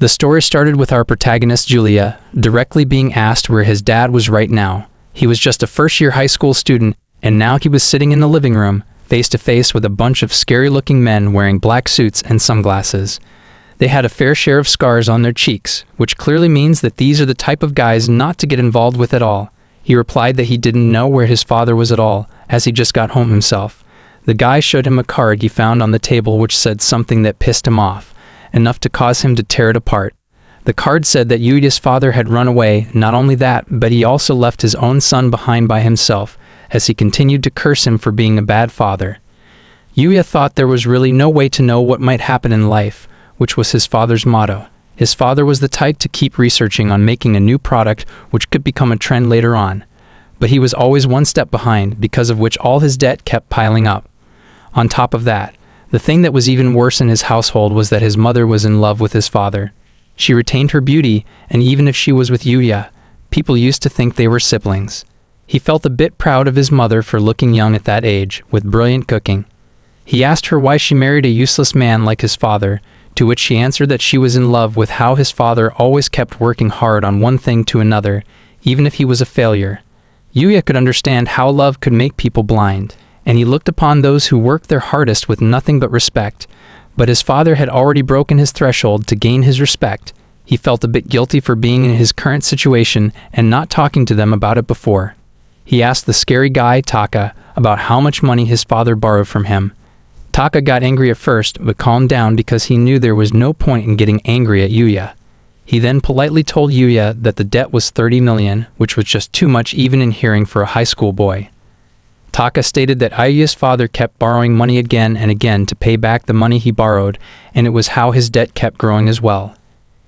The story started with our protagonist Julia directly being asked where his dad was right now. He was just a first-year high school student, and now he was sitting in the living room, face to face with a bunch of scary-looking men wearing black suits and sunglasses. They had a fair share of scars on their cheeks, which clearly means that these are the type of guys not to get involved with at all. He replied that he didn't know where his father was at all, as he just got home himself. The guy showed him a card he found on the table which said something that pissed him off, enough to cause him to tear it apart. The card said that Yuya's father had run away. Not only that, but he also left his own son behind by himself, as he continued to curse him for being a bad father. Yuya thought there was really no way to know what might happen in life, which was his father's motto. His father was the type to keep researching on making a new product which could become a trend later on. But he was always one step behind, because of which all his debt kept piling up. On top of that, the thing that was even worse in his household was that his mother was in love with his father. She retained her beauty, and even if she was with Yuya, people used to think they were siblings. He felt a bit proud of his mother for looking young at that age, with brilliant cooking. He asked her why she married a useless man like his father, to which she answered that she was in love with how his father always kept working hard on one thing to another, even if he was a failure. Yuya could understand how love could make people blind, and he looked upon those who worked their hardest with nothing but respect. But his father had already broken his threshold to gain his respect. He felt a bit guilty for being in his current situation and not talking to them about it before. He asked the scary guy, Taka, about how much money his father borrowed from him. Taka got angry at first, but calmed down because he knew there was no point in getting angry at Yuya. He then politely told Yuya that the debt was 30 million, which was just too much even in hearing for a high school boy. Taka stated that Yuya's father kept borrowing money again and again to pay back the money he borrowed, and it was how his debt kept growing as well.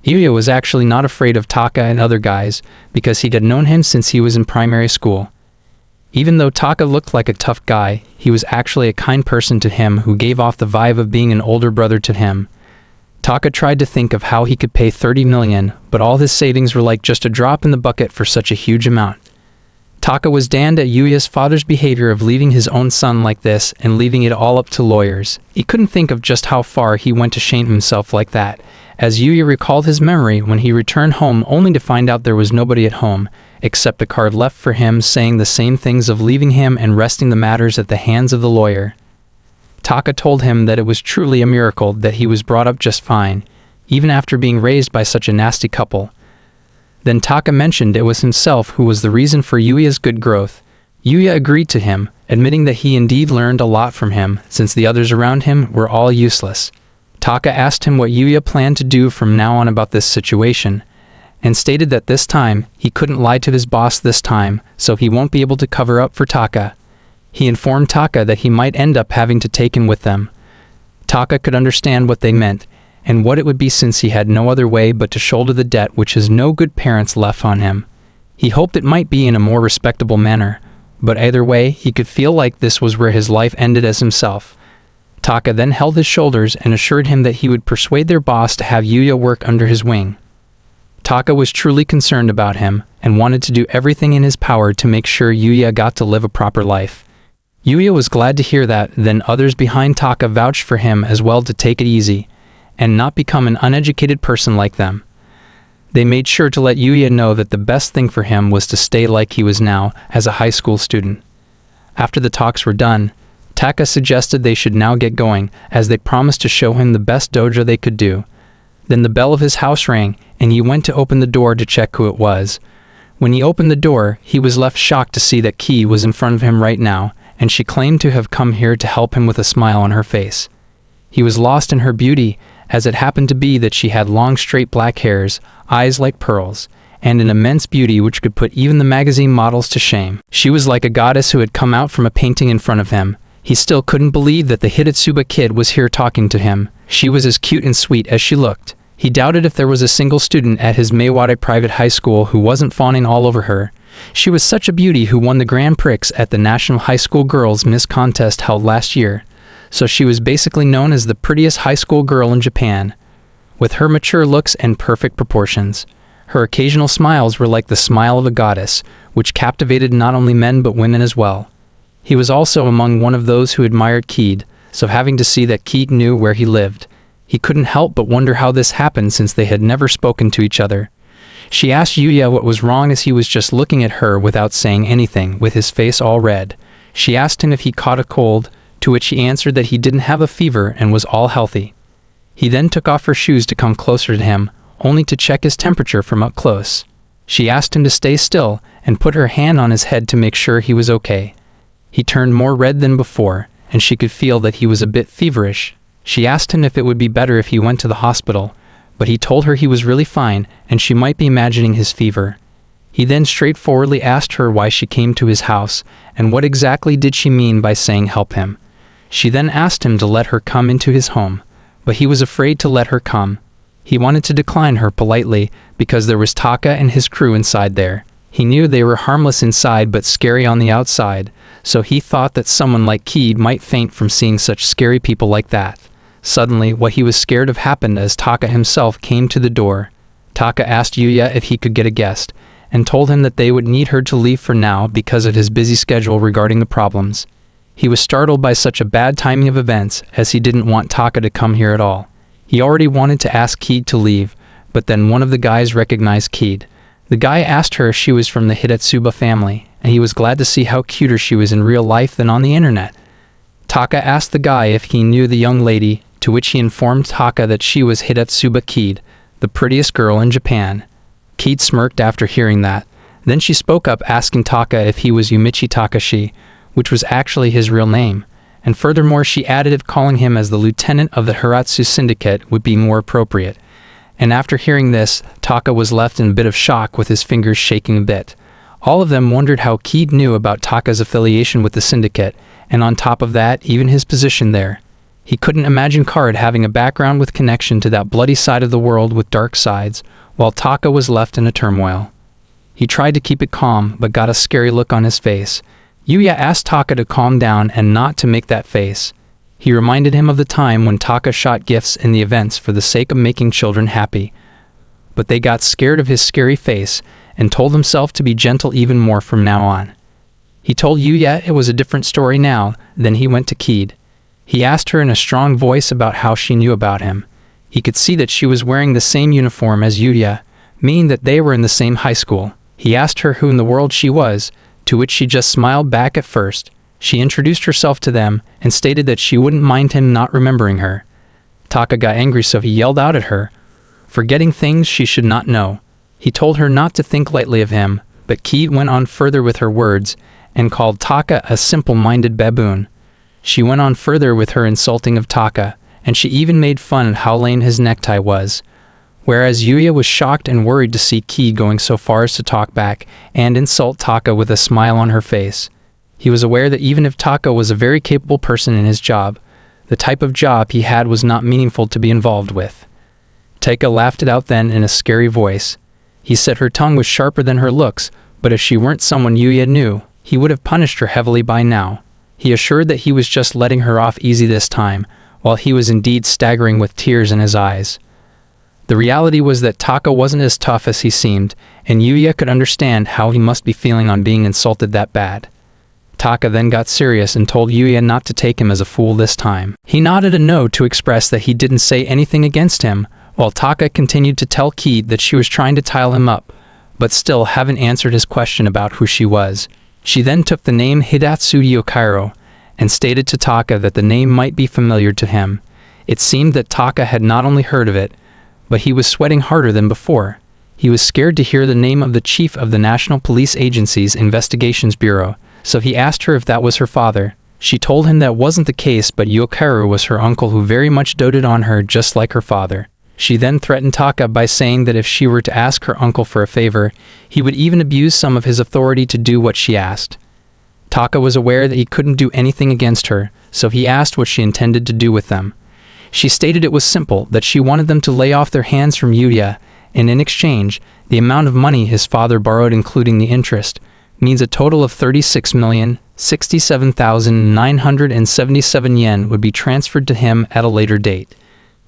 Yuya was actually not afraid of Taka and other guys, because he had known him since he was in primary school. Even though Taka looked like a tough guy, he was actually a kind person to him who gave off the vibe of being an older brother to him. Taka tried to think of how he could pay 30 million, but all his savings were like just a drop in the bucket for such a huge amount. Taka was damned at Yuya's father's behavior of leaving his own son like this and leaving it all up to lawyers. He couldn't think of just how far he went to shame himself like that, as Yuya recalled his memory when he returned home only to find out there was nobody at home, except a card left for him saying the same things of leaving him and resting the matters at the hands of the lawyer. Taka told him that it was truly a miracle that he was brought up just fine, even after being raised by such a nasty couple. Then Taka mentioned it was himself who was the reason for Yuya's good growth. Yuya agreed to him, admitting that he indeed learned a lot from him, since the others around him were all useless. Taka asked him what Yuya planned to do from now on about this situation, and stated that this time, he couldn't lie to his boss this time, so he won't be able to cover up for Taka. He informed Taka that he might end up having to take him with them. Taka could understand what they meant, and what it would be since he had no other way but to shoulder the debt which his no good parents left on him. He hoped it might be in a more respectable manner, but either way, he could feel like this was where his life ended as himself. Taka then held his shoulders and assured him that he would persuade their boss to have Yuya work under his wing. Taka was truly concerned about him, and wanted to do everything in his power to make sure Yuya got to live a proper life. Yuya was glad to hear that. Then others behind Taka vouched for him as well to take it easy, and not become an uneducated person like them. They made sure to let Yuya know that the best thing for him was to stay like he was now, as a high school student. After the talks were done, Taka suggested they should now get going, as they promised to show him the best dojo they could do. Then the bell of his house rang, and he went to open the door to check who it was. When he opened the door, he was left shocked to see that Ki was in front of him right now, and she claimed to have come here to help him with a smile on her face. He was lost in her beauty, as it happened to be that she had long straight black hairs, eyes like pearls, and an immense beauty which could put even the magazine models to shame. She was like a goddess who had come out from a painting in front of him. He still couldn't believe that the Hitotsuba kid was here talking to him. She was as cute and sweet as she looked. He doubted if there was a single student at his Meiwade private high school who wasn't fawning all over her. She was such a beauty who won the Grand Prix at the National High School Girls Miss Contest held last year, so she was basically known as the prettiest high school girl in Japan. With her mature looks and perfect proportions, her occasional smiles were like the smile of a goddess, which captivated not only men but women as well. He was also among one of those who admired Keed, so having to see that Keed knew where he lived, He couldn't help but wonder how this happened since they had never spoken to each other. She asked Yuya what was wrong as he was just looking at her without saying anything, with his face all red. She asked him if he caught a cold, to which he answered that he didn't have a fever and was all healthy. He then took off her shoes to come closer to him, only to check his temperature from up close. She asked him to stay still and put her hand on his head to make sure he was okay. He turned more red than before, and she could feel that he was a bit feverish. She asked him if it would be better if he went to the hospital, but he told her he was really fine and she might be imagining his fever. He then straightforwardly asked her why she came to his house and what exactly did she mean by saying help him. She then asked him to let her come into his home, but he was afraid to let her come. He wanted to decline her politely because there was Taka and his crew inside there. He knew they were harmless inside but scary on the outside, so he thought that someone like Keed might faint from seeing such scary people like that. Suddenly, what he was scared of happened as Taka himself came to the door. Taka asked Yuya if he could get a guest, and told him that they would need her to leave for now because of his busy schedule regarding the problems. He was startled by such a bad timing of events, as he didn't want Taka to come here at all. He already wanted to ask Keed to leave, but then one of the guys recognized Keed. The guy asked her if she was from the Hidatsuba family, and he was glad to see how cuter she was in real life than on the internet. Taka asked the guy if he knew the young lady, to which he informed Taka that she was Hidatsuba Keed, the prettiest girl in Japan. Keed smirked after hearing that. Then she spoke up asking Taka if he was Yumichi Takashi, which was actually his real name, and furthermore she added if calling him as the lieutenant of the Hiratsu Syndicate would be more appropriate. And after hearing this, Taka was left in a bit of shock with his fingers shaking a bit. All of them wondered how Keed knew about Taka's affiliation with the Syndicate, and on top of that, even his position there. He couldn't imagine Card having a background with connection to that bloody side of the world with dark sides, while Taka was left in a turmoil. He tried to keep it calm, but got a scary look on his face. Yuya asked Taka to calm down and not to make that face. He reminded him of the time when Taka shot gifts in the events for the sake of making children happy. But they got scared of his scary face and told himself to be gentle even more from now on. He told Yuya it was a different story now. Then he went to Keed. He asked her in a strong voice about how she knew about him. He could see that she was wearing the same uniform as Yuya, meaning that they were in the same high school. He asked her who in the world she was, to which she just smiled back at first. She introduced herself to them and stated that she wouldn't mind him not remembering her. Taka got angry, so he yelled out at her, forgetting things she should not know. He told her not to think lightly of him, but Keed went on further with her words and called Taka a simple-minded baboon. She went on further with her insulting of Taka, and she even made fun of how lame his necktie was. Whereas Yuya was shocked and worried to see Keed going so far as to talk back and insult Taka with a smile on her face. He was aware that even if Taka was a very capable person in his job, the type of job he had was not meaningful to be involved with. Taka laughed it out then in a scary voice. He said her tongue was sharper than her looks, but if she weren't someone Yuya knew, he would have punished her heavily by now. He assured that he was just letting her off easy this time, while he was indeed staggering with tears in his eyes. The reality was that Taka wasn't as tough as he seemed, and Yuya could understand how he must be feeling on being insulted that bad. Taka then got serious and told Yuya not to take him as a fool this time. He nodded a no to express that he didn't say anything against him, while Taka continued to tell Keed that she was trying to tie him up, but still haven't answered his question about who she was. She then took the name Hidatsu Yokairo and stated to Taka that the name might be familiar to him. It seemed that Taka had not only heard of it, but he was sweating harder than before. He was scared to hear the name of the chief of the National Police Agency's Investigations Bureau, so he asked her if that was her father. She told him that wasn't the case, but Yokairo was her uncle who very much doted on her just like her father. She then threatened Taka by saying that if she were to ask her uncle for a favor, he would even abuse some of his authority to do what she asked. Taka was aware that he couldn't do anything against her, so he asked what she intended to do with them. She stated it was simple, that she wanted them to lay off their hands from Yuya, and in exchange, the amount of money his father borrowed including the interest, means a total of 36,067,977 yen would be transferred to him at a later date.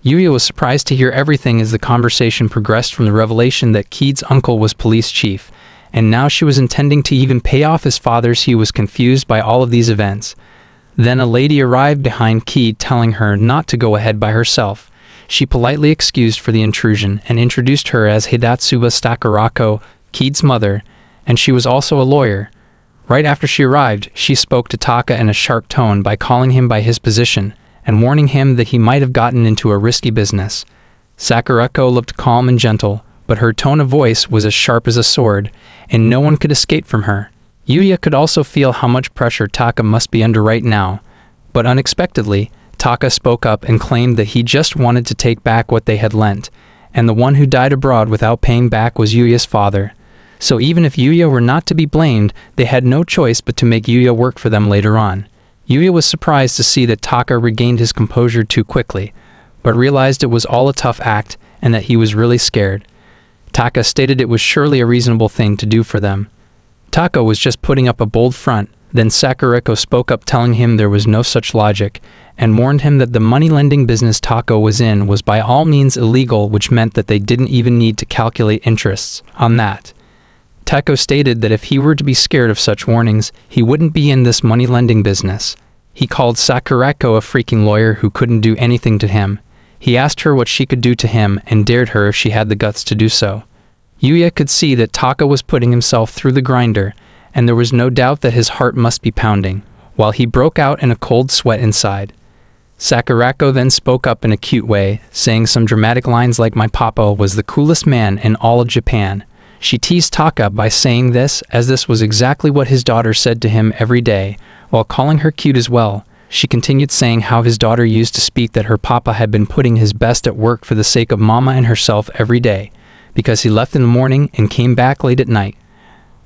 Yuya was surprised to hear everything as the conversation progressed from the revelation that Keed's uncle was police chief, and now she was intending to even pay off his father's. He was confused by all of these events. Then a lady arrived behind Keed telling her not to go ahead by herself. she politely excused for the intrusion and introduced her as Hidatsuba Sakurako, Kied's mother, and she was also a lawyer. Right after she arrived, she spoke to Taka in a sharp tone by calling him by his position and warning him that he might have gotten into a risky business. Sakurako looked calm and gentle, but her tone of voice was as sharp as a sword, and no one could escape from her. Yuya could also feel how much pressure Taka must be under right now, but unexpectedly, Taka spoke up and claimed that he just wanted to take back what they had lent, and the one who died abroad without paying back was Yuya's father. So even if Yuya were not to be blamed, they had no choice but to make Yuya work for them later on. Yuya was surprised to see that Taka regained his composure too quickly, but realized it was all a tough act and that he was really scared. Taka stated it was surely a reasonable thing to do for them. Taka was just putting up a bold front, then Sakurako spoke up telling him there was no such logic, and warned him that the money-lending business Taka was in was by all means illegal, which meant that they didn't even need to calculate interests on that. Taka stated that if he were to be scared of such warnings, he wouldn't be in this money-lending business. He called Sakurako a freaking lawyer who couldn't do anything to him. He asked her what she could do to him and dared her if she had the guts to do so. Yuya could see that Taka was putting himself through the grinder, and there was no doubt that his heart must be pounding, while he broke out in a cold sweat inside. Sakurako then spoke up in a cute way, saying some dramatic lines like "My papa was the coolest man in all of Japan." She teased Taka by saying this, as this was exactly what his daughter said to him every day, while calling her cute as well. She continued saying how his daughter used to speak that her papa had been putting his best at work for the sake of mama and herself every day, because he left in the morning and came back late at night.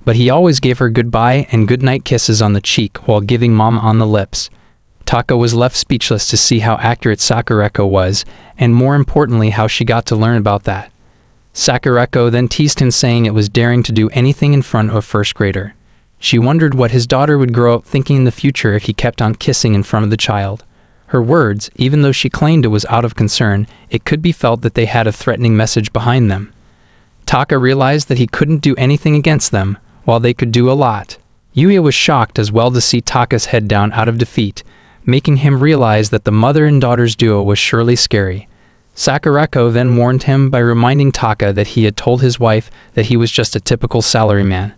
But he always gave her goodbye and goodnight kisses on the cheek while giving mama on the lips. Taka was left speechless to see how accurate Sakurako was, and more importantly how she got to learn about that. Sakurako then teased him, saying it was daring to do anything in front of a first grader. She wondered what his daughter would grow up thinking in the future if he kept on kissing in front of the child. Her words, even though she claimed it was out of concern, it could be felt that they had a threatening message behind them. Taka realized that he couldn't do anything against them, while they could do a lot. Yuya was shocked as well to see Taka's head down out of defeat, making him realize that the mother and daughter's duo was surely scary. Sakurako then warned him by reminding Taka that he had told his wife that he was just a typical salaryman.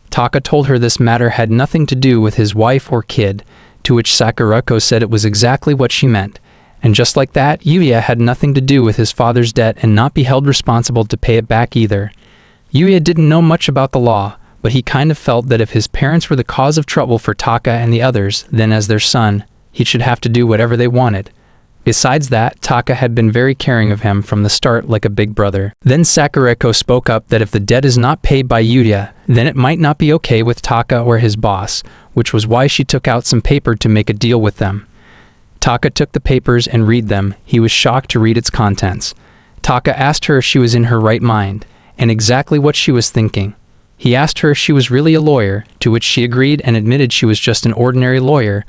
Taka told her this matter had nothing to do with his wife or kid, to which Sakurako said it was exactly what she meant, and just like that, Yuya had nothing to do with his father's debt and not be held responsible to pay it back either. Yuya didn't know much about the law, but he kind of felt that if his parents were the cause of trouble for Taka and the others, then as their son, he should have to do whatever they wanted. Besides that, Taka had been very caring of him from the start, like a big brother. Then Sakurako spoke up that if the debt is not paid by Yuya, then it might not be okay with Taka or his boss, which was why she took out some paper to make a deal with them. Taka took the papers and read them. He was shocked to read its contents. Taka asked her if she was in her right mind, and exactly what she was thinking. He asked her if she was really a lawyer, to which she agreed and admitted she was just an ordinary lawyer,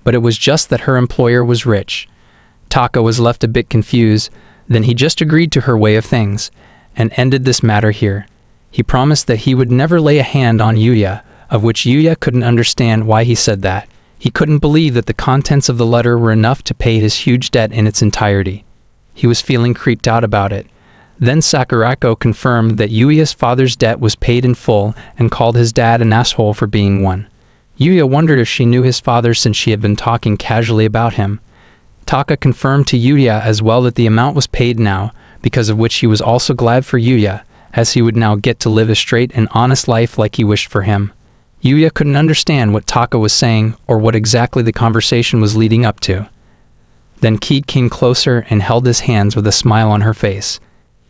but it was just that her employer was rich. Taka was left a bit confused, then he just agreed to her way of things, and ended this matter here. He promised that he would never lay a hand on Yuya, of which Yuya couldn't understand why he said that. He couldn't believe that the contents of the letter were enough to pay his huge debt in its entirety. He was feeling creeped out about it. Then Sakurako confirmed that Yuya's father's debt was paid in full and called his dad an asshole for being one. Yuya wondered if she knew his father since she had been talking casually about him. Taka confirmed to Yuya as well that the amount was paid now, because of which he was also glad for Yuya, as he would now get to live a straight and honest life like he wished for him. Yuya couldn't understand what Taka was saying or what exactly the conversation was leading up to. Then Kied came closer and held his hands with a smile on her face.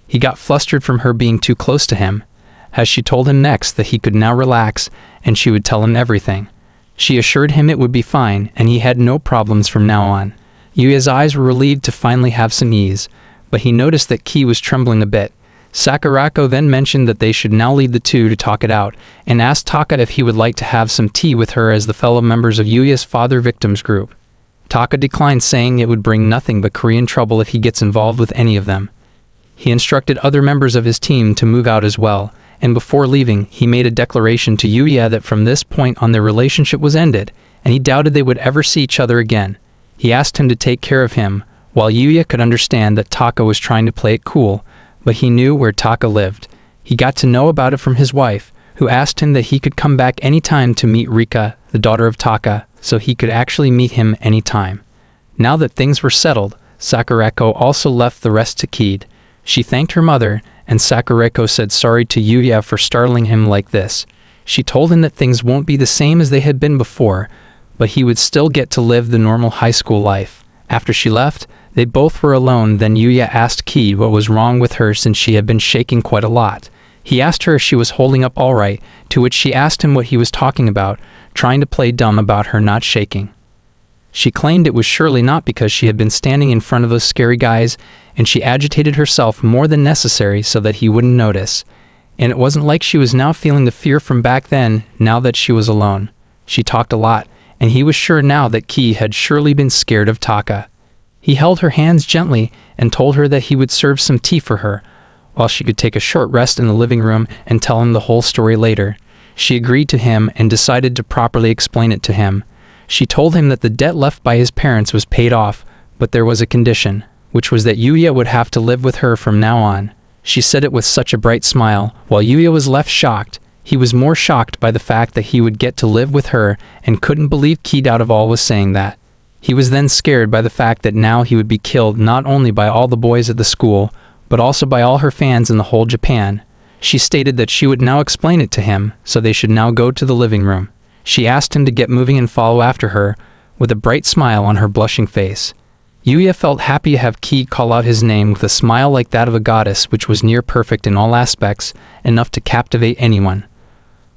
He got flustered from her being too close to him, as she told him next that he could now relax and she would tell him everything. She assured him it would be fine and he had no problems from now on. Yuya's eyes were relieved to finally have some ease, but he noticed that Kied was trembling a bit. Sakurako then mentioned that they should now lead the two to talk it out, and asked Taka if he would like to have some tea with her as the fellow members of Yuya's father victims group. Taka declined, saying it would bring nothing but Korean trouble if he gets involved with any of them. He instructed other members of his team to move out as well, and before leaving, he made a declaration to Yuya that from this point on their relationship was ended, and he doubted they would ever see each other again. He asked him to take care of him, while Yuya could understand that Taka was trying to play it cool, but he knew where Taka lived. He got to know about it from his wife, who asked him that he could come back anytime to meet Rika, the daughter of Taka, so he could actually meet him anytime. Now that things were settled, Sakurako also left the rest to Kid. She thanked her mother, and Sakurako said sorry to Yuya for startling him like this. She told him that things won't be the same as they had been before, but he would still get to live the normal high school life. After she left, they both were alone. Then Yuya asked Kid what was wrong with her since she had been shaking quite a lot. He asked her if she was holding up all right, to which she asked him what he was talking about, trying to play dumb about her not shaking. She claimed it was surely not because she had been standing in front of those scary guys, and she agitated herself more than necessary so that he wouldn't notice. And it wasn't like she was now feeling the fear from back then, now that she was alone. She talked a lot, and he was sure now that Ki had surely been scared of Taka. He held her hands gently and told her that he would serve some tea for her, while she could take a short rest in the living room and tell him the whole story later. She agreed to him and decided to properly explain it to him. She told him that the debt left by his parents was paid off, but there was a condition, which was that Yuya would have to live with her from now on. She said it with such a bright smile. While Yuya was left shocked, he was more shocked by the fact that he would get to live with her and couldn't believe Kid out of all was saying that. He was then scared by the fact that now he would be killed not only by all the boys at the school, but also by all her fans in the whole Japan. She stated that she would now explain it to him, so they should now go to the living room. She asked him to get moving and follow after her, with a bright smile on her blushing face. Yuya felt happy to have Ki call out his name with a smile like that of a goddess, which was near perfect in all aspects, enough to captivate anyone.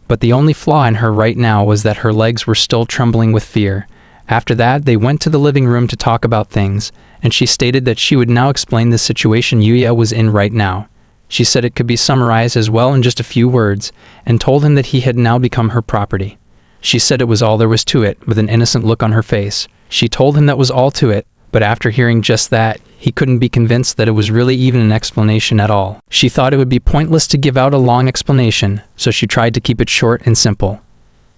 But the only flaw in her right now was that her legs were still trembling with fear. After that, they went to the living room to talk about things, and she stated that she would now explain the situation Yuya was in right now. She said it could be summarized as well in just a few words, and told him that he had now become her property. She said it was all there was to it, with an innocent look on her face. She told him that was all to it, but after hearing just that, he couldn't be convinced that it was really even an explanation at all. She thought it would be pointless to give out a long explanation, so she tried to keep it short and simple.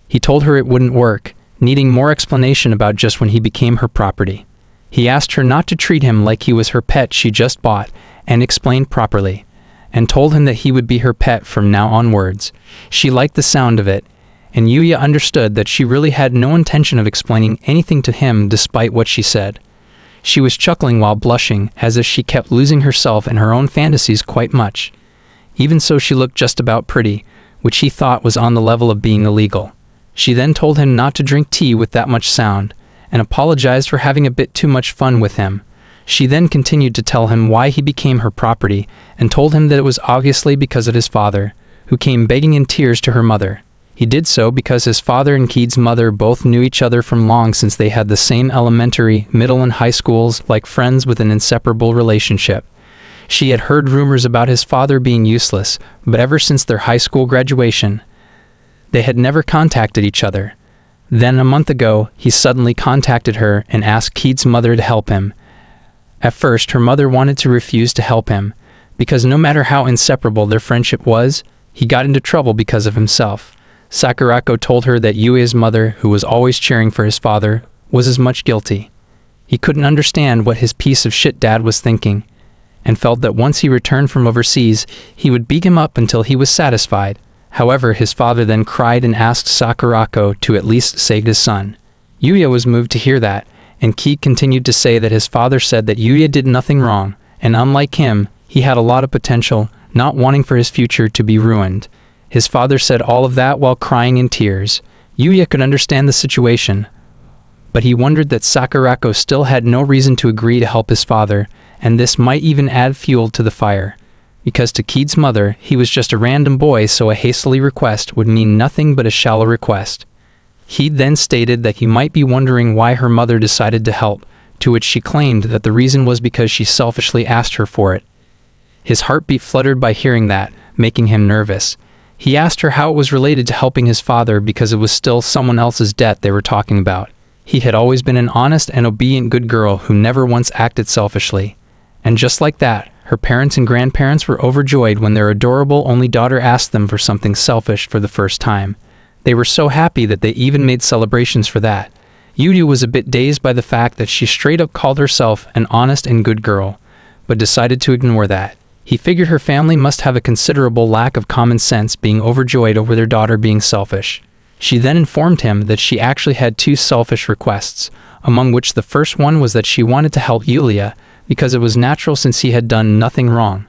He told her it wouldn't work, needing more explanation about just when he became her property. He asked her not to treat him like he was her pet she just bought, and explained properly, and told him that he would be her pet from now onwards. She liked the sound of it, and Yuya understood that she really had no intention of explaining anything to him despite what she said. She was chuckling while blushing, as if she kept losing herself in her own fantasies quite much. Even so, she looked just about pretty, which he thought was on the level of being illegal. She then told him not to drink tea with that much sound, and apologized for having a bit too much fun with him. She then continued to tell him why he became her property, and told him that it was obviously because of his father, who came begging in tears to her mother. He did so because his father and Kid's mother both knew each other from long, since they had the same elementary, middle and high schools, like friends with an inseparable relationship. She had heard rumors about his father being useless, but ever since their high school graduation, they had never contacted each other. Then a month ago, he suddenly contacted her and asked Kid's mother to help him. At first, her mother wanted to refuse to help him, because no matter how inseparable their friendship was, he got into trouble because of himself. Sakurako told her that Yuya's mother, who was always cheering for his father, was as much guilty. He couldn't understand what his piece of shit dad was thinking, and felt that once he returned from overseas, he would beat him up until he was satisfied. However, his father then cried and asked Sakurako to at least save his son. Yuya was moved to hear that, and Ki continued to say that his father said that Yuya did nothing wrong, and unlike him, he had a lot of potential, not wanting for his future to be ruined. His father said all of that while crying in tears. Yuya could understand the situation, but he wondered that Sakurako still had no reason to agree to help his father, and this might even add fuel to the fire. Because to Kid's mother, he was just a random boy, so a hastily request would mean nothing but a shallow request. Kid then stated that he might be wondering why her mother decided to help, to which she claimed that the reason was because she selfishly asked her for it. His heartbeat fluttered by hearing that, making him nervous. He asked her how it was related to helping his father, because it was still someone else's debt they were talking about. He had always been an honest and obedient good girl who never once acted selfishly. And just like that, her parents and grandparents were overjoyed when their adorable only daughter asked them for something selfish for the first time. They were so happy that they even made celebrations for that. Yu was a bit dazed by the fact that she straight up called herself an honest and good girl, but decided to ignore that. He figured her family must have a considerable lack of common sense, being overjoyed over their daughter being selfish. She then informed him that she actually had two selfish requests, among which the first one was that she wanted to help Yulia because it was natural since he had done nothing wrong.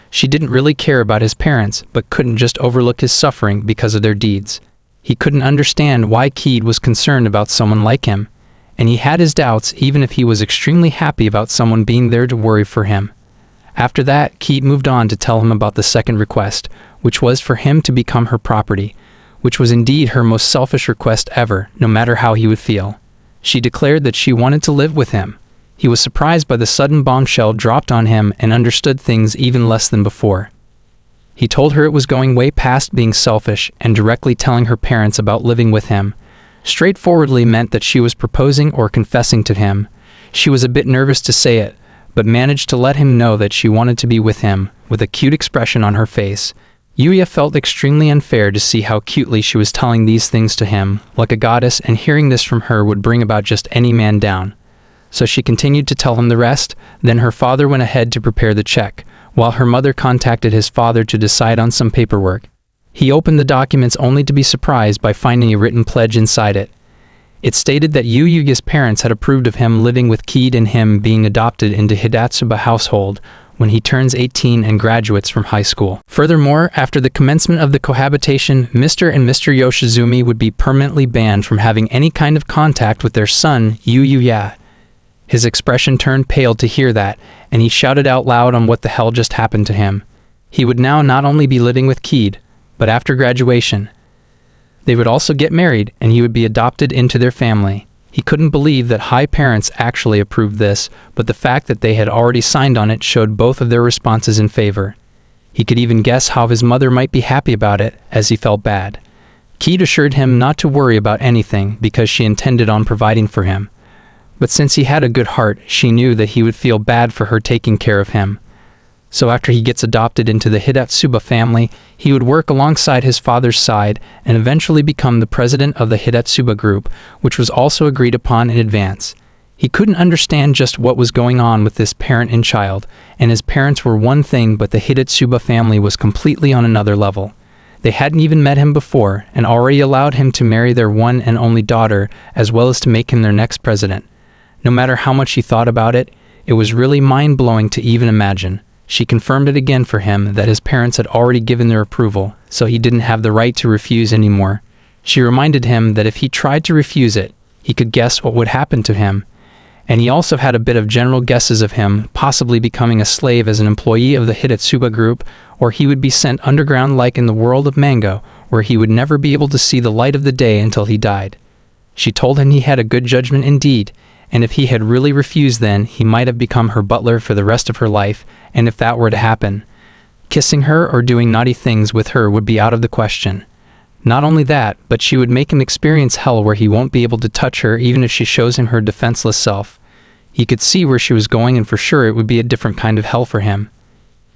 She didn't really care about his parents, but couldn't just overlook his suffering because of their deeds. He couldn't understand why Keed was concerned about someone like him, and he had his doubts even if he was extremely happy about someone being there to worry for him. After that, Keed moved on to tell him about the second request, which was for him to become her property, which was indeed her most selfish request ever, no matter how he would feel. She declared that she wanted to live with him. He was surprised by the sudden bombshell dropped on him and understood things even less than before. He told her it was going way past being selfish and directly telling her parents about living with him. Straightforwardly meant that she was proposing or confessing to him. She was a bit nervous to say it, but managed to let him know that she wanted to be with him, with a cute expression on her face. Yuya felt extremely unfair to see how cutely she was telling these things to him, like a goddess, and hearing this from her would bring about just any man down. So she continued to tell him the rest. Then her father went ahead to prepare the check, while her mother contacted his father to decide on some paperwork. He opened the documents only to be surprised by finding a written pledge inside it. It stated that Yuya's parents had approved of him living with Keed and him being adopted into Hidatsuba household when he turns 18 and graduates from high school. Furthermore, after the commencement of the cohabitation, Mr. and Mr. Yoshizumi would be permanently banned from having any kind of contact with their son, Yuya. His expression turned pale to hear that, and he shouted out loud on what the hell just happened to him. He would now not only be living with Keed, but after graduation, they would also get married and he would be adopted into their family. He couldn't believe that high parents actually approved this, but the fact that they had already signed on it showed both of their responses in favor. He could even guess how his mother might be happy about it, as he felt bad. Keed assured him not to worry about anything because she intended on providing for him. But since he had a good heart, she knew that he would feel bad for her taking care of him. So after he gets adopted into the Hidatsuba family, he would work alongside his father's side and eventually become the president of the Hidatsuba group, which was also agreed upon in advance. He couldn't understand just what was going on with this parent and child, and his parents were one thing, but the Hidatsuba family was completely on another level. They hadn't even met him before, and already allowed him to marry their one and only daughter, as well as to make him their next president. No matter how much he thought about it, it was really mind-blowing to even imagine. She confirmed it again for him that his parents had already given their approval, so he didn't have the right to refuse anymore. She reminded him that if he tried to refuse it, he could guess what would happen to him. And he also had a bit of general guesses of him possibly becoming a slave as an employee of the Hidatsuba group, or he would be sent underground like in the world of Manga, where he would never be able to see the light of the day until he died. She told him he had a good judgment indeed, and if he had really refused then, he might have become her butler for the rest of her life, and if that were to happen, kissing her or doing naughty things with her would be out of the question. Not only that, but she would make him experience hell where he won't be able to touch her even if she shows him her defenseless self. He could see where she was going, and for sure it would be a different kind of hell for him.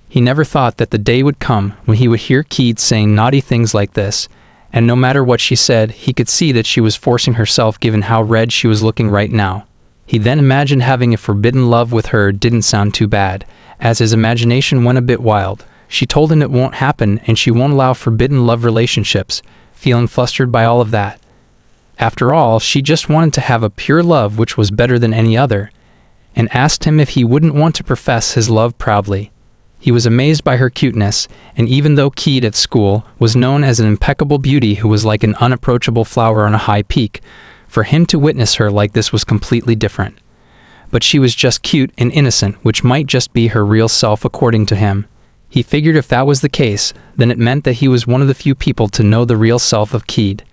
He never thought that the day would come when he would hear Keed saying naughty things like this, and no matter what she said, he could see that she was forcing herself given how red she was looking right now. He then imagined having a forbidden love with her didn't sound too bad, as his imagination went a bit wild. She told him it won't happen and she won't allow forbidden love relationships, feeling flustered by all of that. After all, she just wanted to have a pure love which was better than any other, and asked him if he wouldn't want to profess his love proudly. He was amazed by her cuteness, and even though Keed at school was known as an impeccable beauty who was like an unapproachable flower on a high peak, for him to witness her like this was completely different. But she was just cute and innocent, which might just be her real self according to him. He figured if that was the case, then it meant that he was one of the few people to know the real self of Keed.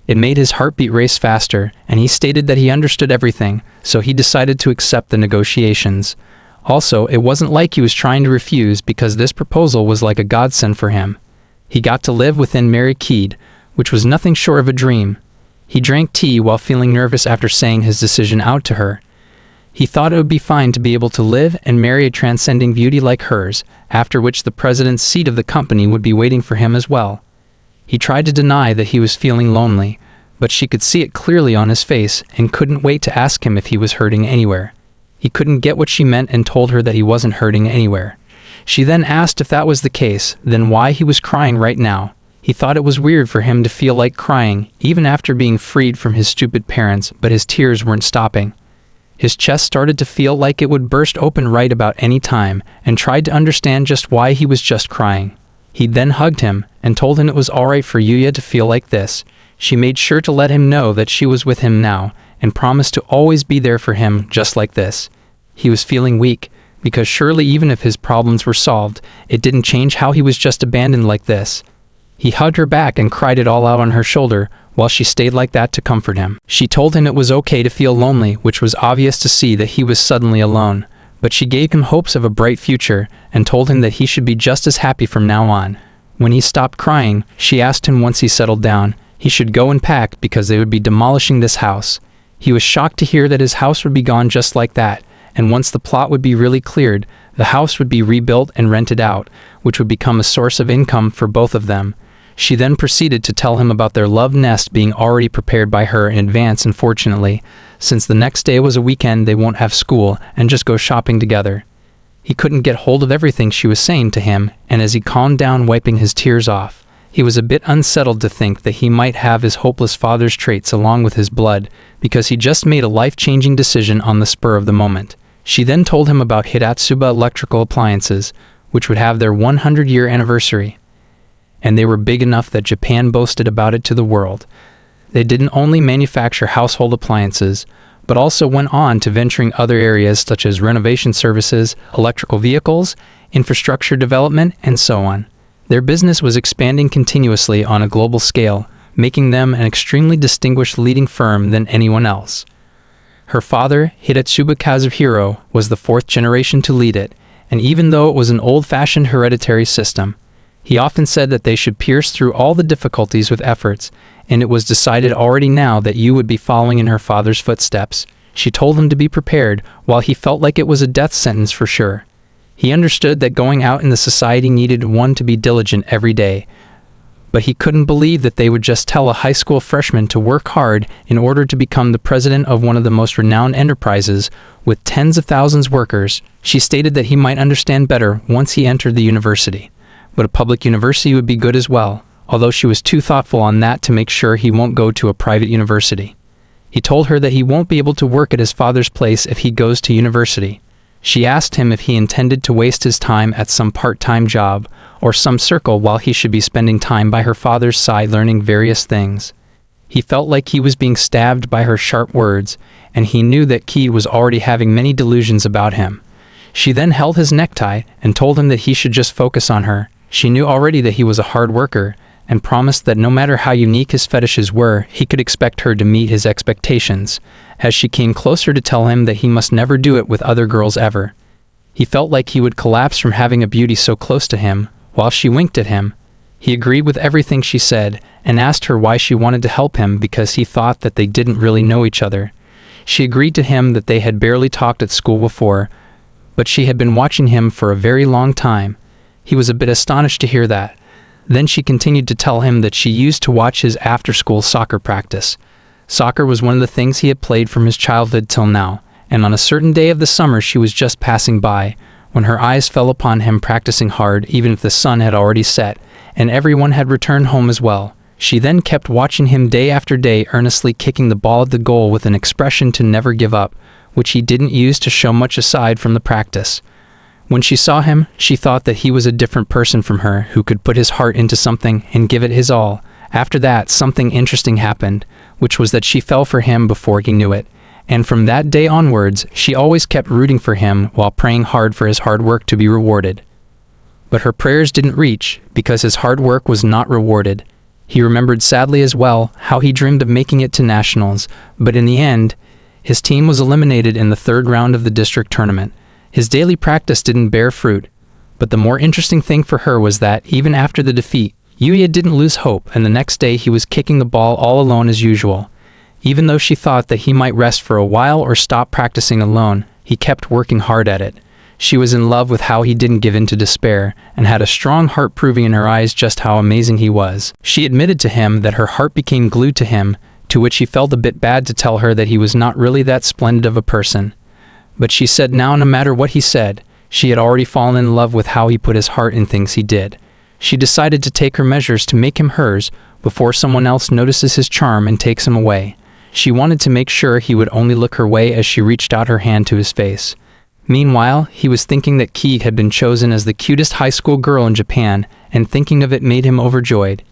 It made his heartbeat race faster, and he stated that he understood everything, so he decided to accept the negotiations. Also, it wasn't like he was trying to refuse because this proposal was like a godsend for him. He got to live within Mary Keed, which was nothing short of a dream. He drank tea while feeling nervous after saying his decision out to her. He thought it would be fine to be able to live and marry a transcending beauty like hers, after which the president's seat of the company would be waiting for him as well. He tried to deny that he was feeling lonely, but she could see it clearly on his face and couldn't wait to ask him if he was hurting anywhere. He couldn't get what she meant and told her that he wasn't hurting anywhere. She then asked if that was the case, then why he was crying right now. He thought it was weird for him to feel like crying, even after being freed from his stupid parents, but his tears weren't stopping. His chest started to feel like it would burst open right about any time, and tried to understand just why he was just crying. He then hugged him, and told him it was alright for Yuya to feel like this. She made sure to let him know that she was with him now, and promised to always be there for him just like this. He was feeling weak, because surely even if his problems were solved, it didn't change how he was just abandoned like this. He hugged her back and cried it all out on her shoulder, while she stayed like that to comfort him. She told him it was okay to feel lonely, which was obvious to see that he was suddenly alone, but she gave him hopes of a bright future, and told him that he should be just as happy from now on. When he stopped crying, she asked him once he settled down, he should go and pack because they would be demolishing this house. He was shocked to hear that his house would be gone just like that, and once the plot would be really cleared, the house would be rebuilt and rented out, which would become a source of income for both of them. She then proceeded to tell him about their love nest being already prepared by her in advance, and fortunately, since the next day was a weekend, they won't have school and just go shopping together. He couldn't get hold of everything she was saying to him, and as he calmed down, wiping his tears off, he was a bit unsettled to think that he might have his hopeless father's traits along with his blood, because he just made a life-changing decision on the spur of the moment. She then told him about Hiratsuba Electrical Appliances, which would have their 100-year anniversary, and they were big enough that Japan boasted about it to the world. They didn't only manufacture household appliances, but also went on to venturing other areas such as renovation services, electrical vehicles, infrastructure development, and so on. Their business was expanding continuously on a global scale, making them an extremely distinguished leading firm than anyone else. Her father, Hiratsuba Kazuhiro, was the fourth generation to lead it, and even though it was an old-fashioned hereditary system, he often said that they should pierce through all the difficulties with efforts, and it was decided already now that you would be following in her father's footsteps. She told him to be prepared, while he felt like it was a death sentence for sure. He understood that going out in the society needed one to be diligent every day, but he couldn't believe that they would just tell a high school freshman to work hard in order to become the president of one of the most renowned enterprises with tens of thousands of workers. She stated that he might understand better once he entered the university, but a public university would be good as well, although she was too thoughtful on that to make sure he won't go to a private university. He told her that he won't be able to work at his father's place if he goes to university. She asked him if he intended to waste his time at some part-time job or some circle while he should be spending time by her father's side learning various things. He felt like he was being stabbed by her sharp words, and he knew that Ki was already having many delusions about him. She then held his necktie and told him that he should just focus on her. She knew already that he was a hard worker, and promised that no matter how unique his fetishes were, he could expect her to meet his expectations, as she came closer to tell him that he must never do it with other girls ever. He felt like he would collapse from having a beauty so close to him, while she winked at him. He agreed with everything she said, and asked her why she wanted to help him because he thought that they didn't really know each other. She agreed to him that they had barely talked at school before, but she had been watching him for a very long time. He was a bit astonished to hear that. Then she continued to tell him that she used to watch his after-school soccer practice. Soccer was one of the things he had played from his childhood till now, and on a certain day of the summer she was just passing by, when her eyes fell upon him practicing hard even if the sun had already set, and everyone had returned home as well. She then kept watching him day after day, earnestly kicking the ball at the goal with an expression to never give up, which he didn't use to show much aside from the practice. When she saw him, she thought that he was a different person from her, who could put his heart into something and give it his all. After that, something interesting happened, which was that she fell for him before he knew it, and from that day onwards, she always kept rooting for him while praying hard for his hard work to be rewarded. But her prayers didn't reach, because his hard work was not rewarded. He remembered sadly as well how he dreamed of making it to nationals, but in the end, his team was eliminated in the third round of the district tournament. His daily practice didn't bear fruit, but the more interesting thing for her was that, even after the defeat, Yuya didn't lose hope, and the next day he was kicking the ball all alone as usual. Even though she thought that he might rest for a while or stop practicing alone, he kept working hard at it. She was in love with how he didn't give in to despair, and had a strong heart, proving in her eyes just how amazing he was. She admitted to him that her heart became glued to him, to which he felt a bit bad to tell her that he was not really that splendid of a person. But she said now no matter what he said, she had already fallen in love with how he put his heart in things he did. She decided to take her measures to make him hers before someone else notices his charm and takes him away. She wanted to make sure he would only look her way as she reached out her hand to his face. Meanwhile, he was thinking that Keith had been chosen as the cutest high school girl in Japan, and thinking of it made him overjoyed.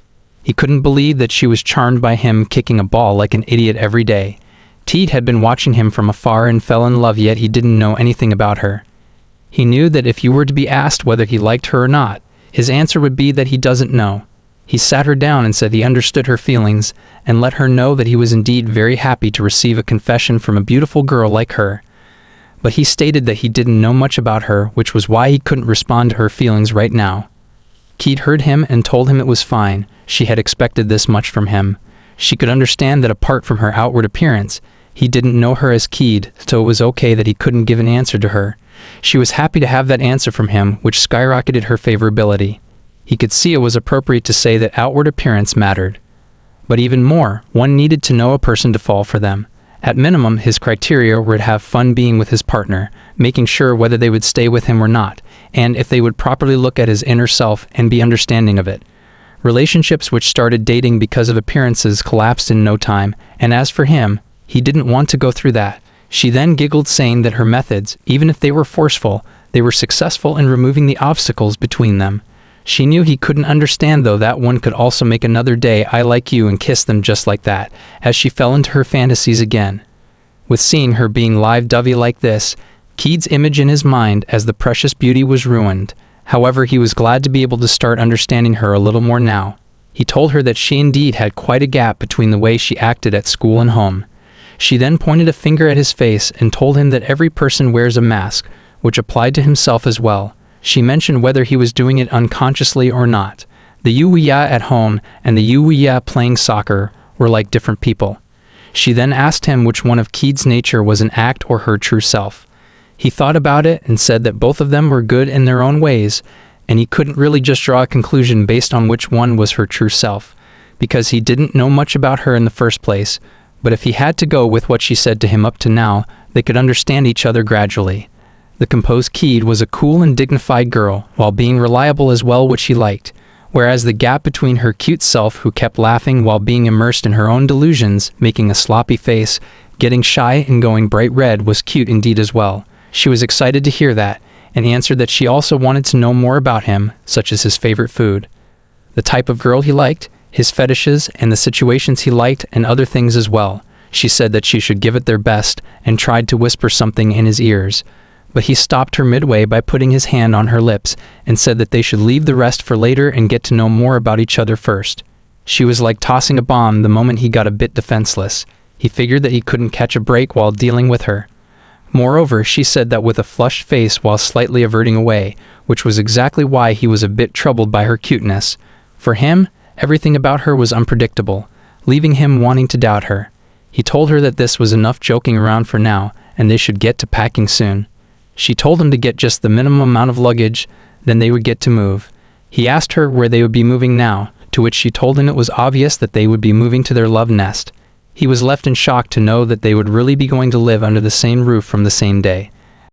He couldn't believe that she was charmed by him kicking a ball like an idiot every day. Teed had been watching him from afar and fell in love, yet he didn't know anything about her. He knew that if he were to be asked whether he liked her or not, his answer would be that he doesn't know. He sat her down and said he understood her feelings, and let her know that he was indeed very happy to receive a confession from a beautiful girl like her. But he stated that he didn't know much about her, which was why he couldn't respond to her feelings right now. Keith heard him and told him it was fine. She had expected this much from him. She could understand that apart from her outward appearance, he didn't know her as Keith, so it was okay that he couldn't give an answer to her. She was happy to have that answer from him, which skyrocketed her favorability. He could see it was appropriate to say that outward appearance mattered. But even more, one needed to know a person to fall for them. At minimum, his criteria were to have fun being with his partner, making sure whether they would stay with him or not, and if they would properly look at his inner self and be understanding of it. Relationships which started dating because of appearances collapsed in no time, and as for him, he didn't want to go through that. She then giggled, saying that her methods, even if they were forceful, they were successful in removing the obstacles between them. She knew he couldn't understand, though, that one could also make another day "I like you" and kiss them just like that, as she fell into her fantasies again. With seeing her being live-dovey like this, Keith's image in his mind as the precious beauty was ruined. However, he was glad to be able to start understanding her a little more now. He told her that she indeed had quite a gap between the way she acted at school and home. She then pointed a finger at his face and told him that every person wears a mask, which applied to himself as well. She mentioned whether he was doing it unconsciously or not. The Yuya at home and the Yuya playing soccer were like different people. She then asked him which one of Keith's nature was an act or her true self. He thought about it and said that both of them were good in their own ways, and he couldn't really just draw a conclusion based on which one was her true self, because he didn't know much about her in the first place. But if he had to go with what she said to him up to now, they could understand each other gradually. The composed Keed was a cool and dignified girl, while being reliable as well, which he liked, whereas the gap between her cute self, who kept laughing while being immersed in her own delusions, making a sloppy face, getting shy and going bright red, was cute indeed as well. She was excited to hear that, and answered that she also wanted to know more about him, such as his favorite food, the type of girl he liked, his fetishes, and the situations he liked, and other things as well. She said that she should give it their best, and tried to whisper something in his ears. But he stopped her midway by putting his hand on her lips, and said that they should leave the rest for later and get to know more about each other first. She was like tossing a bomb the moment he got a bit defenseless. He figured that he couldn't catch a break while dealing with her. Moreover, she said that with a flushed face while slightly averting away, which was exactly why he was a bit troubled by her cuteness. For him, everything about her was unpredictable, leaving him wanting to doubt her. He told her that this was enough joking around for now, and they should get to packing soon. She told him to get just the minimum amount of luggage, then they would get to move. He asked her where they would be moving now, to which she told him it was obvious that they would be moving to their love nest. He was left in shock to know that they would really be going to live under the same roof from the same day.